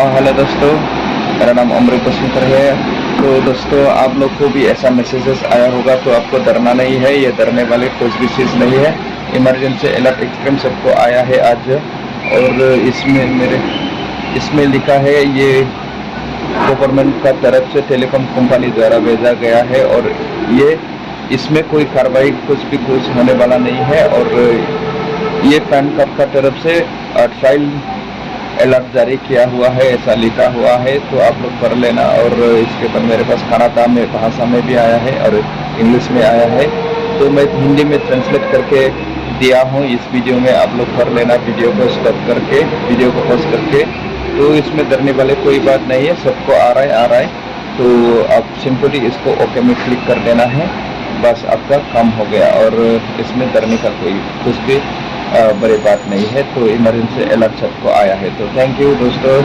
Hello दोस्तों, मेरा नाम अमृत बसंतर है। तो दोस्तों, आप लोग को भी ऐसा मैसेजेस आया होगा तो आपको डरना नहीं है। ये डरने वाले कुछ भी चीज़ नहीं है। इमरजेंसी अलर्ट एक्सट्रीम सबको आया है आज, और इसमें लिखा है ये गवर्नमेंट का तरफ से टेलीकॉम कंपनी द्वारा भेजा गया है, और ये इसमें कोई कार्रवाई कुछ होने वाला नहीं है। और ये पैन कार्ड का तरफ से ट्रायल अलर्ट जारी किया हुआ है, ऐसा लिखा हुआ है। तो आप लोग पढ़ लेना। और इसके बाद मेरे पास कन्नड़ा में भाषा में भी आया है और इंग्लिश में आया है, तो मैं हिंदी में ट्रांसलेट करके दिया हूँ। इस वीडियो में आप लोग पढ़ लेना, वीडियो को स्टॉप करके, वीडियो को पॉज करके। तो इसमें डरने वाले कोई बात नहीं है, सबको आ रहा है। तो आप सिंपली इसको ओके में क्लिक कर देना है, बस आपका काम हो गया। और इसमें डरने का कोई कुछ भी बड़ी बात नहीं है। तो इमरजेंसी अलर्ट सबको आया है। तो थैंक यू दोस्तों।